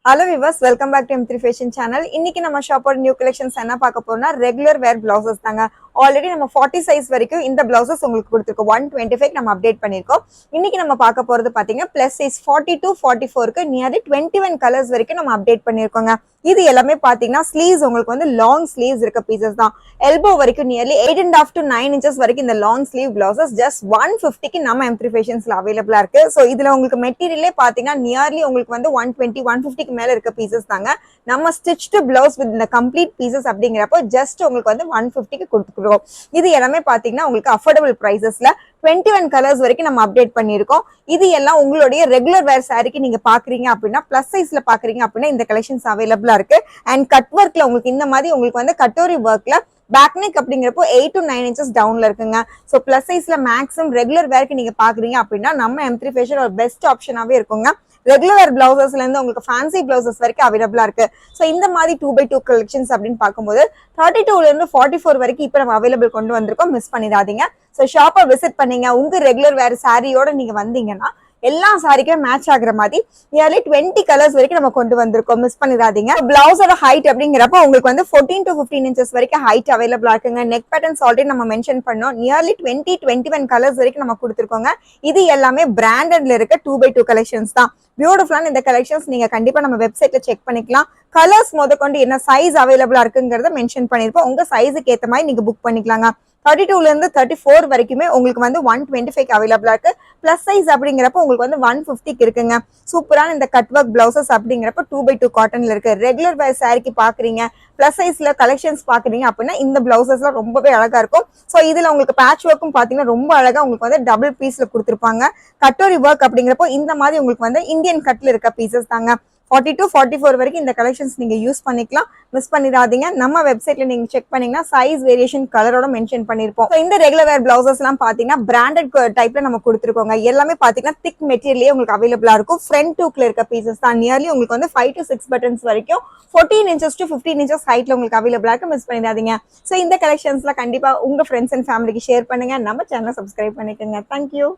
Hello viewers, welcome back to M3 Fashion Channel. இன்னைக்கு நம்ம ஷாப்போட நியூ கலெக்ஷன்ஸ் என்ன பார்க்க போறோம்னா ரெகுலர் வேர் பிளவுசஸ் தாங்க. ஆல்ரெடி நம்ம 40 சைஸ் வரைக்கும் இந்த பிளவுசஸ் உங்களுக்கு கொடுத்துருக்கோம். 125 நம்ம அப்டேட் பண்ணிருக்கோம். இன்னைக்கு நம்ம பார்க்க போறது பாத்தீங்கன்னா பிளஸ் சைஸ் 42 44க்கு நியர்லி 21 கலர்ஸ் வரைக்கும் நம்ம அப்டேட் பண்ணிருக்கோங்க. இது எல்லாமே பாத்தீங்கன்னா ஸ்லீவ்ஸ் உங்களுக்கு வந்து லாங் ஸ்லீவ்ஸ் இருக்க பீசஸ் தான். எல்போ வரைக்கும் நியர்லி 8.5 to 9 inches வரைக்கும் இந்த லாங் ஸ்லீவ் பிளவுசஸ் ஜஸ்ட் 150க்கு நம்ம M3 Fashionsல அவைலபிளா இருக்கு. ஸோ இதுல உங்களுக்கு மெட்டீரியலே பாத்தீங்கன்னா நியர்லி உங்களுக்கு வந்து 120 150க்கு மேல இருக்க பீசஸ் தாங்க. நம்ம ஸ்டிச்டு பிளவுஸ் வித் இந்த கம்ப்ளீட் பீசஸ் அப்படிங்கிறப்போ ஜஸ்ட் உங்களுக்கு வந்து 150க்கு கொடுத்துருக்கோம். இது எல்லாமே பாத்தீங்கன்னா உங்களுக்கு அஃபோர்டபுள் பிரைசஸ்ல 21 கலர்ஸ் வரைக்கும் நம்ம அப்டேட் பண்ணிருக்கோம். இது எல்லாம் உங்களுடைய ரெகுலர் வேர் சாரிக்கு நீங்க பாக்குறீங்க அப்படின்னா பிளஸ் சைஸ்ல பாக்குறீங்க அப்படின்னா இந்த கலெக்ஷன்ஸ் அவைலபிளா இருக்கு. அண்ட் கட் ஒர்க்ல உங்களுக்கு இந்த மாதிரி உங்களுக்கு வந்து கட்டோரி ஒர்க்ல பேக் நெக் அப்படிங்கிறப்போ 8 to 9 inches டவுன்ல இருக்குங்க. ஸோ பிளஸ் சைஸ்ல மேக்ஸிமம் ரெகுலர் வேர்க்கு நீங்க பாக்குறீங்க அப்படின்னா நம்ம M3 Fashion ஒரு பெஸ்ட் ஆப்ஷனாவே இருக்குங்க. ரெகுலர் பிளவுசஸ்ல இருந்து உங்களுக்கு ஃபேன்சி பிளவுசஸ் வரைக்கும் அவைலபிளா இருக்கு. ஸோ இந்த மாதிரி 2x2 கலெக்ஷன்ஸ் அப்படின்னு பார்க்கும்போது 32ல இருந்து 44 வரைக்கும் இப்போ நம்ம அவைலபிள் கொண்டு வந்திருக்கோம். மிஸ் பண்ணிடாதீங்க. ஸோ ஷாப்பை விசிட் பண்ணீங்க, உங்க ரெகுலர் வேர் சாரியோட நீங்க வந்தீங்கன்னா எல்லா சாரிக்கும் மேட்ச் ஆகுற மாதிரி நியர்லி 20 கலர்ஸ் வரைக்கும் நம்ம கொண்டு வந்திருக்கோம். மிஸ் பண்ணிடாதீங்க. பிளவுஸோட ஹைட் அப்படிங்கிறப்ப உங்களுக்கு வந்து 14 to 15 inches வரைக்கும் ஹைட் அவைலபிளா இருக்குங்க. நெக் பேட்டர்ன்ஸ் ஆல்ரெடி நம்ம மென்ஷன் பண்ணோம். நியர்லி 21 கலர்ஸ் வரைக்கும் நம்ம கொடுத்துருக்கோங்க. இது எல்லாமே பிராண்டட்ல இருக்க 2x2 கலெக்ஷன்ஸ் தான். பியூட்டிஃபுல்லான இந்த கலெக்ஷன்ஸ் நீங்க கண்டிப்பா நம்ம வெப்சைட்ல செக் பண்ணிக்கலாம். கலர்ஸ் முதற்கொண்டு என்ன சைஸ் அவைலபிளா இருக்குங்கிறத மென்ஷன் பண்ணிருப்போம். உங்க சைஸுக்கு ஏற்ற மாதிரி நீங்க புக் பண்ணிக்கலாங்க. 32ல இருந்து 34 வரைக்குமே உங்களுக்கு வந்து 125 அவைலபிளா இருக்கு. பிளஸ் சைஸ் அப்படிங்கிறப்ப உங்களுக்கு வந்து 150க்கு இருக்குங்க. சூப்பரான இந்த கட் ஒர்க் பிளவுசஸ் அப்படிங்கிறப்ப 2x2 காட்டன்ல இருக்கு. ரெகுலர் வேர் சாரிக்கு பாக்குறீங்க, பிளஸ் சைஸ்ல கலெக்ஷன்ஸ் பாக்குறீங்க அப்படின்னா இந்த பிளவுசஸ்லாம் ரொம்பவே அழகா இருக்கும். ஸோ இதுல உங்களுக்கு பேட்ச் ஒர்க்கும் பாத்தீங்கன்னா ரொம்ப அழகா உங்களுக்கு வந்து டபுள் பீஸ்ல கொடுத்துருப்பாங்க. கட்டோரி ஒர்க் அப்படிங்கிறப்போ இந்த மாதிரி உங்களுக்கு வந்து இந்தியன் கட்ல இருக்க பீசஸ் தாங்க. 42 44 வரைக்கும் இந்த கலெக்ஷன்ஸ் நீங்க யூஸ் பண்ணிக்கலாம். மிஸ் பண்ணிடாதீங்க. நம்ம வெப்சைட்ல நீங்க செக் பண்ணீங்கன்னா சைஸ் வேரியேஷன் கலரோட மென்ஷன் பண்ணிருப்போம். இந்த ரெகுலர் வேர் பிளவுசஸ் எல்லாம் பாத்தீங்கன்னா பிராண்டட் டைப்ல நம்ம கொடுத்துருக்கோங்க. எல்லாமே பாத்தீங்கன்னா திக் மெட்டீரியலே உங்களுக்கு அவைலபிளா இருக்கும். ஃப்ரண்ட் டூக்ல இருக்க பீசஸ் தான். நியர்லி உங்களுக்கு வந்து 5 to 6 பட்டன்ஸ் வரைக்கும் 14 inches to 15 inches ஹைட்ல உங்களுக்கு அவைலபிளா இருக்கு. மிஸ் பண்ணிடாதீங்க. ஸோ இந்த கலெக்ஷன்ஸ்ல கண்டிப்பா உங்க ஃப்ரெண்ட்ஸ் அண்ட் ஃபேமிலிக்கு ஷேர் பண்ணுங்க. நம்ம சேனலை சப்ஸ்கிரைப் பண்ணிக்கோங்க. தேங்க்யூ.